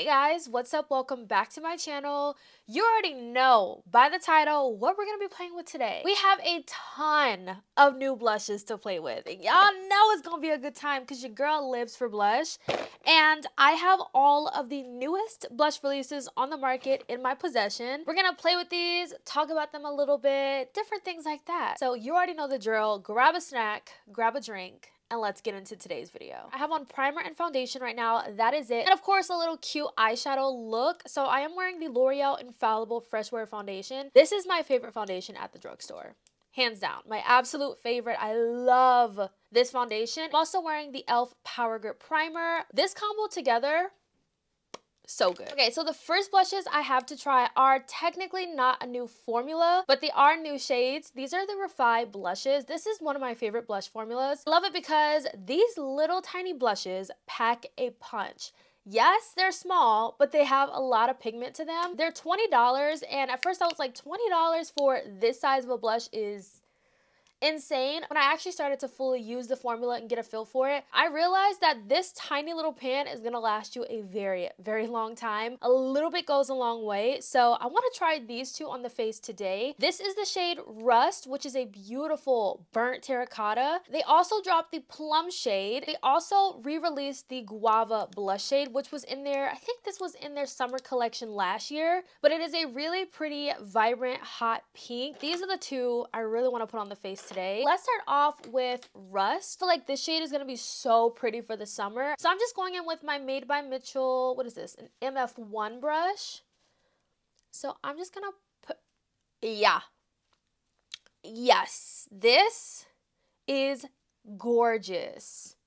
Hey guys, what's up? Welcome back to my channel. You already know by the title what we're gonna be playing with today. We have a ton of new blushes to play with. Y'all know it's gonna be a good time because your girl lives for blush. And I have all of the newest blush releases on the market in my possession. We're gonna play with these, talk about them a little bit, different things like that. So you already know the drill. Grab a snack, grab a drink, and let's get into today's video. I have on primer and foundation right now. That is it. And of course, a little cute eyeshadow look. So I am wearing the L'Oreal Infallible Fresh Wear Foundation. This is my favorite foundation at the drugstore. Hands down, my absolute favorite. I love this foundation. I'm also wearing the E.L.F. Power Grip Primer. This combo together, so good. Okay, so the first blushes I have to try are technically not a new formula, but they are new shades. These are the Refy blushes. This is one of my favorite blush formulas. I love it because these little tiny blushes pack a punch. Yes, they're small, but they have a lot of pigment to them. They're $20, and at first I was like, $20 for this size of a blush is insane. When I actually started to fully use the formula and get a feel for it, I realized that this tiny little pan is gonna last you a very, very long time. A little bit goes a long way. So I want to try these two on the face today. This is the shade Rust, which is a beautiful burnt terracotta. They also dropped the plum shade. They also re-released the guava blush shade, which was in there, I think this was in their summer collection last year, but it is a really pretty, vibrant, hot pink. These are the two I really want to put on the face today. Let's start off with Rust. I feel like this shade is going to be so pretty for the summer. So I'm just going in with my Made by Mitchell, what is this? An MF1 brush. So I'm just going to put, yeah. Yes, this is gorgeous.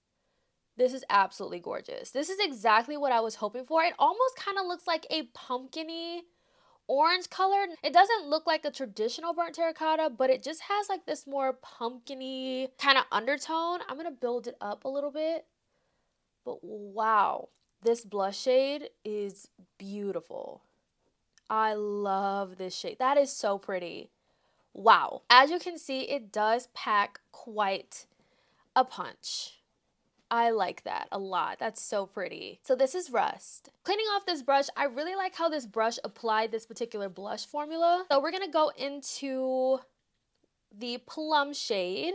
This is absolutely gorgeous. This is exactly what I was hoping for. It almost kind of looks like a pumpkin-y orange color. It doesn't look like a traditional burnt terracotta, but it just has like this more pumpkin-y kind of undertone. I'm gonna build it up a little bit, but wow, this blush shade is beautiful. I love this shade. That is so pretty. Wow. As you can see, it does pack quite a punch. I like that a lot. That's so pretty. So this is Rust. Cleaning off this brush, I really like how this brush applied this particular blush formula. So we're going to go into the plum shade,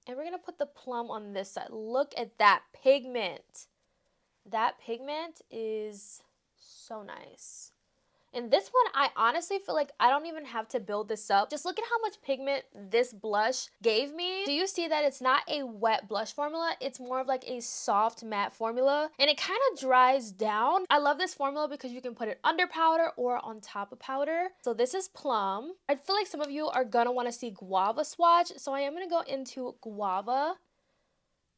and we're going to put the plum on this side. Look at that pigment. That pigment is so nice. And this one, I honestly feel like I don't even have to build this up. Just look at how much pigment this blush gave me. Do you see that it's not a wet blush formula? It's more of like a soft matte formula, and it kind of dries down. I love this formula because you can put it under powder or on top of powder. So this is plum. I feel like some of you are gonna want to see guava swatch, so I am gonna go into guava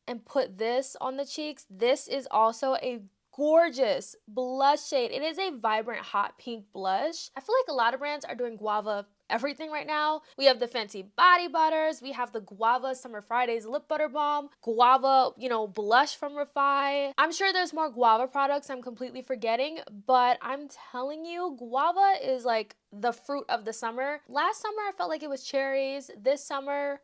and put this on the cheeks. This is also a gorgeous blush shade. It is a vibrant hot pink blush. I feel like a lot of brands are doing guava everything right now. We have the fancy body butters. We have the Guava Summer Fridays lip butter balm, guava, blush from Refy. I'm sure there's more guava products I'm completely forgetting, but I'm telling you, guava is like the fruit of the summer. Last summer, I felt like it was cherries. This summer,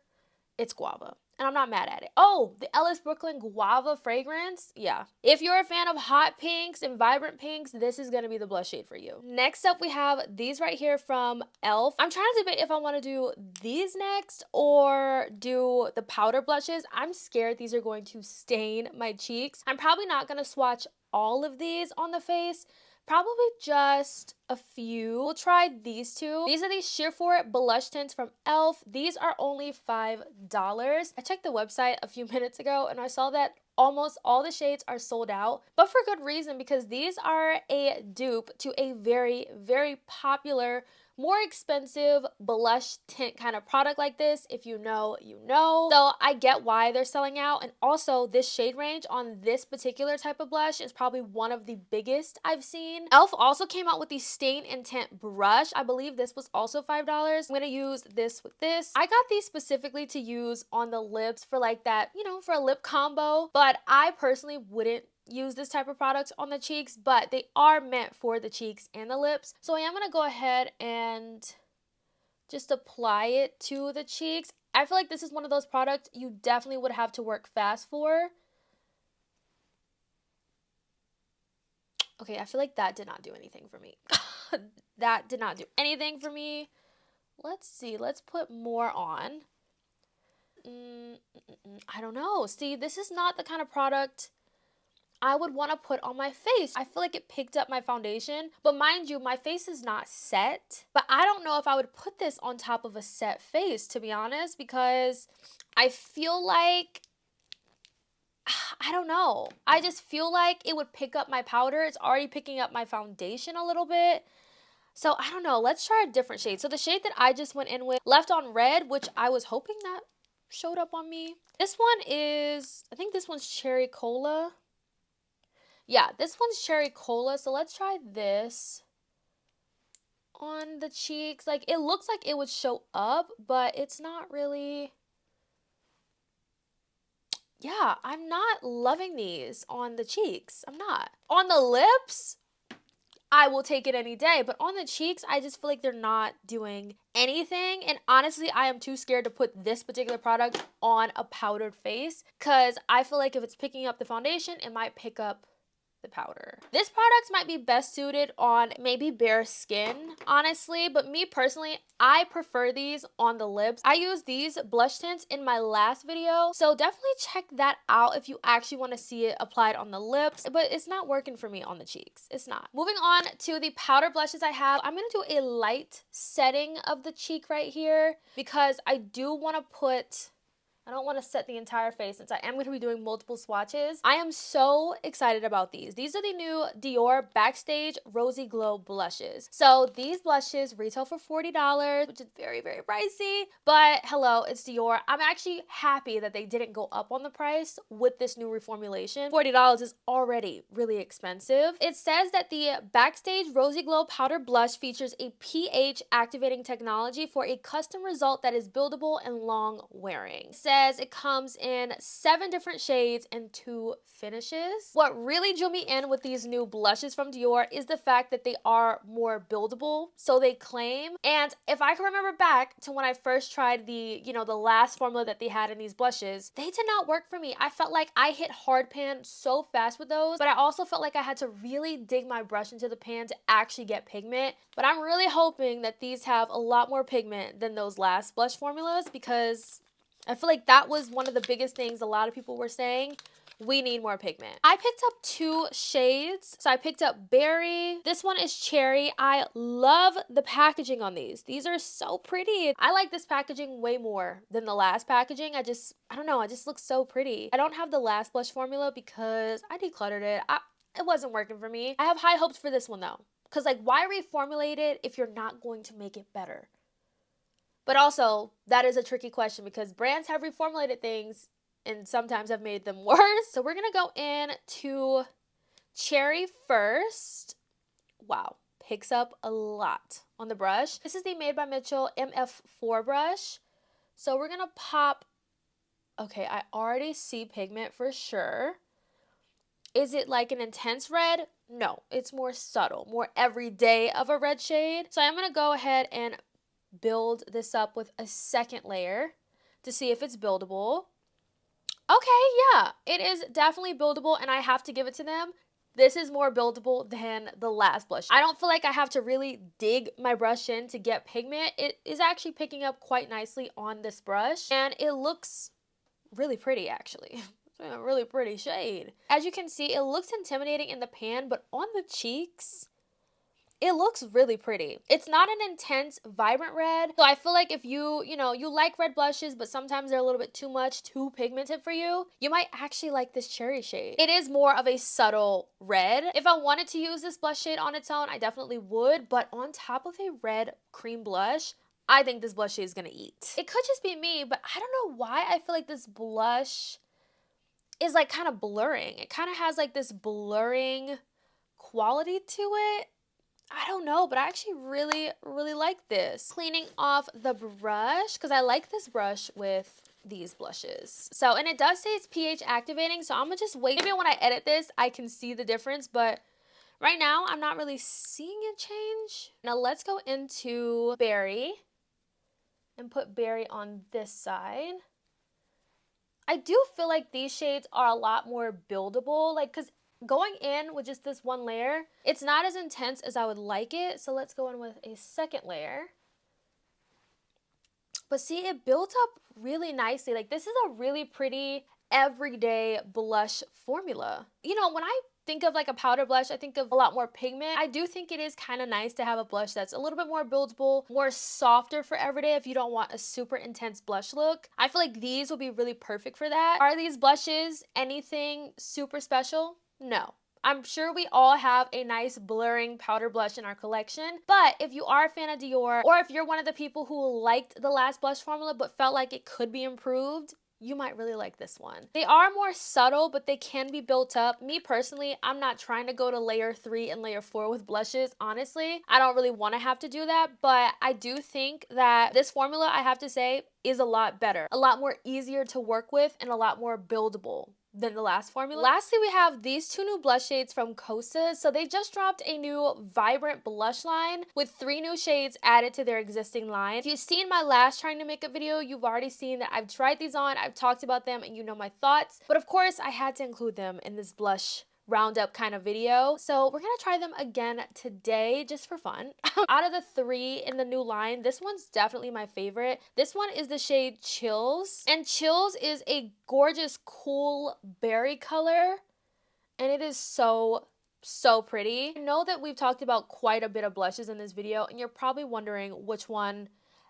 it's guava. And I'm not mad at it. Oh, the Ellis Brooklyn Guava fragrance. Yeah. If you're a fan of hot pinks and vibrant pinks, this is going to be the blush shade for you. Next up, we have these right here from E.L.F. I'm trying to debate if I want to do these next or do the powder blushes. I'm scared these are going to stain my cheeks. I'm probably not going to swatch all of these on the face. Probably just a few. We'll try these two. These are the Sheer For It blush tints from E.L.F. These are only $5. I checked the website a few minutes ago and I saw that almost all the shades are sold out, but for good reason, because these are a dupe to a very, very popular, more expensive blush tint kind of product like this. If you know, you know. So I get why they're selling out. And also this shade range on this particular type of blush is probably one of the biggest I've seen. E.L.F. also came out with the Stain and Tint brush. I believe this was also $5. I'm going to use this with this. I got these specifically to use on the lips for like that, for a lip combo. But I personally wouldn't use this type of product on the cheeks, but they are meant for the cheeks and the lips. So I am going to go ahead and just apply it to the cheeks. I feel like this is one of those products you definitely would have to work fast for. Okay, I feel like that did not do anything for me. That did not do anything for me. Let's see. Let's put more on. I don't know. See, this is not the kind of product I would want to put on my face. I feel like it picked up my foundation. But mind you, my face is not set. But I don't know if I would put this on top of a set face, to be honest, because I feel like, I don't know. I just feel like it would pick up my powder. It's already picking up my foundation a little bit. So I don't know. Let's try a different shade. So the shade that I just went in with, Left on Red, which I was hoping that showed up on me. This one is, I think this one's Cherry Cola. Yeah, this one's Cherry Cola. So let's try this on the cheeks. Like, it looks like it would show up, but it's not really. Yeah, I'm not loving these on the cheeks. I'm not. On the lips, I will take it any day. But on the cheeks, I just feel like they're not doing anything. And honestly, I am too scared to put this particular product on a powdered face because I feel like if it's picking up the foundation, it might pick up the powder. This product might be best suited on maybe bare skin, honestly, but me personally, I prefer these on the lips. I used these blush tints in my last video, so definitely check that out if you actually want to see it applied on the lips, but it's not working for me on the cheeks. It's not. Moving on to the powder blushes I have, I'm going to do a light setting of the cheek right here because I do want to put, I don't want to set the entire face since I am going to be doing multiple swatches. I am so excited about these. These are the new Dior Backstage Rosy Glow blushes. So these blushes retail for $40, which is very, very pricey. But hello, it's Dior. I'm actually happy that they didn't go up on the price with this new reformulation. $40 is already really expensive. It says that the Backstage Rosy Glow Powder Blush features a pH activating technology for a custom result that is buildable and long wearing. It says it comes in 7 different shades and 2 finishes. What really drew me in with these new blushes from Dior is the fact that they are more buildable, so they claim. And if I can remember back to when I first tried the, the last formula that they had in these blushes, they did not work for me. I felt like I hit hard pan so fast with those, but I also felt like I had to really dig my brush into the pan to actually get pigment. But I'm really hoping that these have a lot more pigment than those last blush formulas because I feel like that was one of the biggest things a lot of people were saying. We need more pigment. I picked up 2 shades. So I picked up Berry. This one is Cherry. I love the packaging on these. These are so pretty. I like this packaging way more than the last packaging. I don't know, it just looks so pretty. I don't have the last blush formula because I decluttered it. It wasn't working for me. I have high hopes for this one though. Because like, why reformulate it if you're not going to make it better? But also, that is a tricky question because brands have reformulated things and sometimes have made them worse. So we're going to go in to Cherry first. Wow, picks up a lot on the brush. This is the Made by Mitchell MF4 brush. So we're going to pop, okay, I already see pigment for sure. Is it like an intense red? No, it's more subtle, more everyday of a red shade. So I'm going to go ahead and build this up with a second layer to see if it's buildable. Okay, yeah, it is definitely buildable and I have to give it to them. This is more buildable than the last blush. I don't feel like I have to really dig my brush in to get pigment. It is actually picking up quite nicely on this brush and it looks really pretty actually. It's a really pretty shade. As you can see, it looks intimidating in the pan, but on the cheeks, it looks really pretty. It's not an intense, vibrant red. So I feel like if you like red blushes, but sometimes they're a little bit too pigmented for you, you might actually like this cherry shade. It is more of a subtle red. If I wanted to use this blush shade on its own, I definitely would. But on top of a red cream blush, I think this blush shade is gonna eat. It could just be me, but I don't know why I feel like this blush is like kind of blurring. It kind of has like this blurring quality to it. I don't know, but I actually really, really like this. Cleaning off the brush, because I like this brush with these blushes. So, and it does say it's pH activating, so I'm gonna just wait. Maybe when I edit this, I can see the difference, but right now, I'm not really seeing a change. Now let's go into Berry and put Berry on this side. I do feel like these shades are a lot more buildable, like, because going in with just this one layer, it's not as intense as I would like it. So let's go in with a second layer. But see, it built up really nicely. Like, this is a really pretty everyday blush formula. You know, when I think of like a powder blush, I think of a lot more pigment. I do think it is kind of nice to have a blush that's a little bit more buildable, more softer for everyday if you don't want a super intense blush look. I feel like these will be really perfect for that. Are these blushes anything super special? No. I'm sure we all have a nice blurring powder blush in our collection, but if you are a fan of Dior, or if you're one of the people who liked the last blush formula but felt like it could be improved, you might really like this one. They are more subtle, but they can be built up. Me personally, I'm not trying to go to layer 3 and layer 4 with blushes. Honestly, I don't really want to have to do that, but I do think that this formula, I have to say, is a lot better, a lot more easier to work with, and a lot more buildable than the last formula. Lastly, we have these two new blush shades from Kosas. So they just dropped a new vibrant blush line with 3 new shades added to their existing line. If you've seen my last trying to make a video, you've already seen that I've tried these on, I've talked about them, and you know my thoughts. But of course, I had to include them in this blush roundup kind of video. So we're gonna try them again today just for fun. Out of the 3 in the new line, this one's definitely my favorite. This one is the shade Chills, and Chills is a gorgeous cool berry color, and it is so pretty. I know that we've talked about quite a bit of blushes in this video, and you're probably wondering which one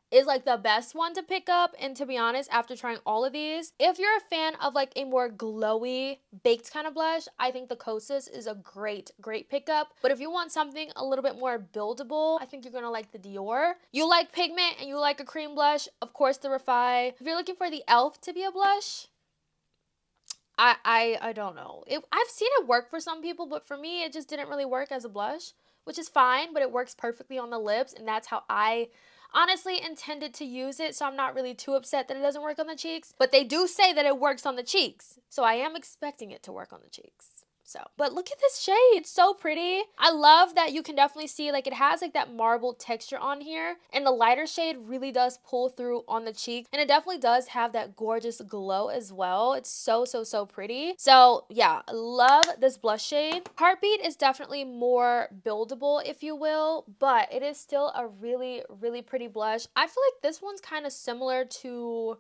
is like the best one to pick up. And to be honest, after trying all of these, if you're a fan of like a more glowy baked kind of blush, I think the Kosas is a great pickup. But if you want something a little bit more buildable, I think you're gonna like the Dior. You like pigment and you like a cream blush, of course the Refy. If you're looking for the E.L.F to be a blush, I don't know. I've seen it work for some people, but for me it just didn't really work as a blush, which is fine, but it works perfectly on the lips, and that's how I honestly intended to use it, so I'm not really too upset that it doesn't work on the cheeks. But they do say that it works on the cheeks, so I am expecting it to work on the cheeks. So, but look at this shade. It's so pretty. I love that you can definitely see like it has like that marble texture on here, and the lighter shade really does pull through on the cheek, and it definitely does have that gorgeous glow as well. It's so pretty. So yeah, I love this blush shade. Heartbeat is definitely more buildable, if you will, but it is still a really pretty blush. I feel like this one's kind of similar to,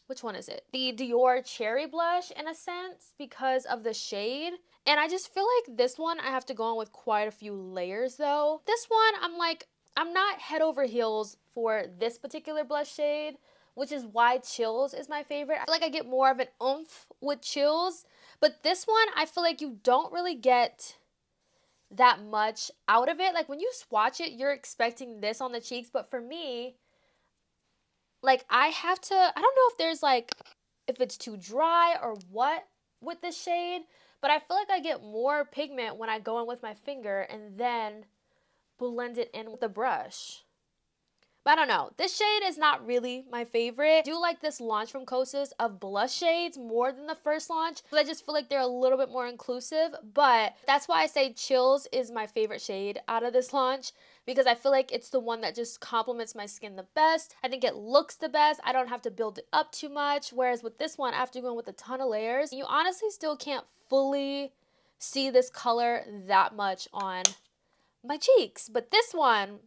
which one is it? The Dior Cherry Blush in a sense, because of the shade. And I just feel like this one I have to go on with quite a few layers though. This one, I'm not head over heels for this particular blush shade, which is why Chills is my favorite. I feel like I get more of an oomph with Chills, but this one, I feel like you don't really get that much out of it. Like when you swatch it, you're expecting this on the cheeks, but for me, like I don't know if there's like, if it's too dry or what with this shade, but I feel like I get more pigment when I go in with my finger and then blend it in with the brush. But I don't know. This shade is not really my favorite. I do like this launch from Kosas of blush shades more than the first launch, because I just feel like they're a little bit more inclusive. But that's why I say Chills is my favorite shade out of this launch, because I feel like it's the one that just complements my skin the best. I think it looks the best. I don't have to build it up too much. Whereas with this one, after going with a ton of layers, you honestly still can't fully see this color that much on my cheeks. But this one's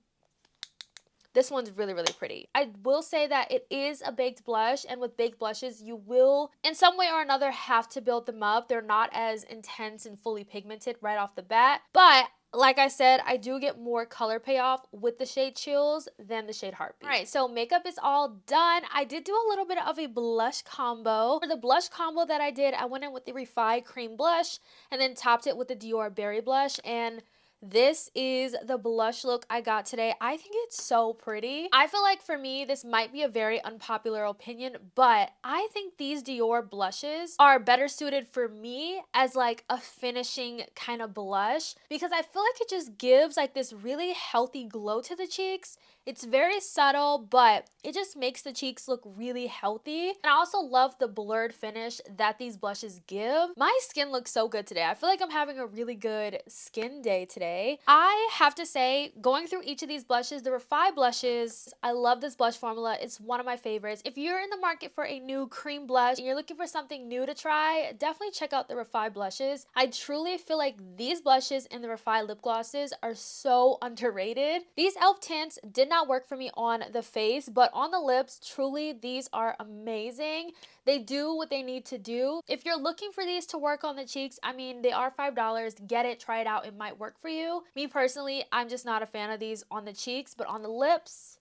really pretty. I will say that it is a baked blush, and with baked blushes, you will, in some way or another, have to build them up. They're not as intense and fully pigmented right off the bat. But like I said, I do get more color payoff with the shade Chills than the shade Heartbeat. All right, so makeup is all done. I did do a little bit of a blush combo. For the blush combo that I did, I went in with the Refy cream blush and then topped it with the Dior berry blush, and this is the blush look I got today. I think it's so pretty. I feel like for me, this might be a very unpopular opinion, but I think these Dior blushes are better suited for me as like a finishing kind of blush, because I feel like it just gives like this really healthy glow to the cheeks. It's very subtle, but it just makes the cheeks look really healthy. And I also love the blurred finish that these blushes give. My skin looks so good today. I feel like I'm having a really good skin day today. day. I have to say, going through each of these blushes, the Refy blushes, I love this blush formula. It's one of my favorites. If you're in the market for a new cream blush and you're looking for something new to try, definitely check out the Refy blushes. I truly feel like these blushes and the Refy lip glosses are so underrated. These E.L.F. tints did not work for me on the face, but on the lips, truly, these are amazing. They do what they need to do. If you're looking for these to work on the cheeks, I mean, they are $5. Get it, try it out. It might work for you. Me personally, I'm just not a fan of these on the cheeks, but on the lips,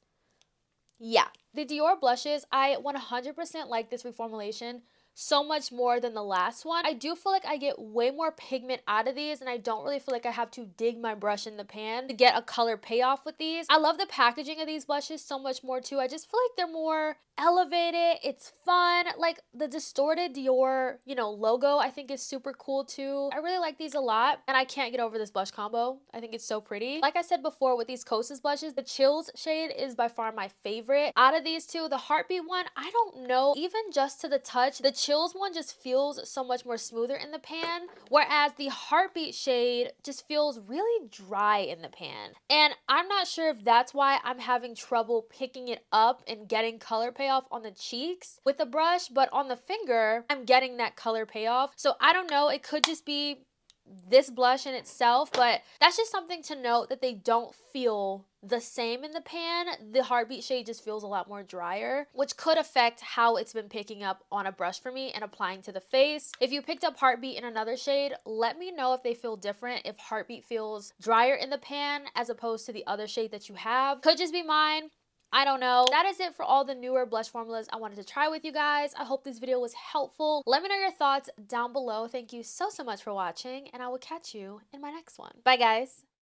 yeah. The Dior blushes, I 100% like this reformulation so much more than the last one. I do feel like I get way more pigment out of these, and I don't really feel like I have to dig my brush in the pan to get a color payoff with these. I love the packaging of these blushes so much more too. I just feel like they're more elevated. It's fun. Like the distorted Dior, logo, I think is super cool too. I really like these a lot, and I can't get over this blush combo. I think it's so pretty. Like I said before, with these Kosas blushes, the Chills shade is by far my favorite. Out of these two, the Heartbeat one, I don't know, even just to the touch, the Chills one just feels so much more smoother in the pan, whereas the Heartbeat shade just feels really dry in the pan. And I'm not sure if that's why I'm having trouble picking it up and getting color payoff on the cheeks with the brush, but on the finger, I'm getting that color payoff. So I don't know, it could just be this blush in itself, but that's just something to note, that they don't feel the same in the pan. The Heartbeat shade just feels a lot more drier, which could affect how it's been picking up on a brush for me and applying to the face. If you picked up Heartbeat in another shade, let me know if they feel different, if Heartbeat feels drier in the pan as opposed to the other shade that you have. Could just be mine. I don't know. That is it for all the newer blush formulas I wanted to try with you guys. I hope this video was helpful. Let me know your thoughts down below. Thank you so much for watching, and I will catch you in my next one. Bye, guys.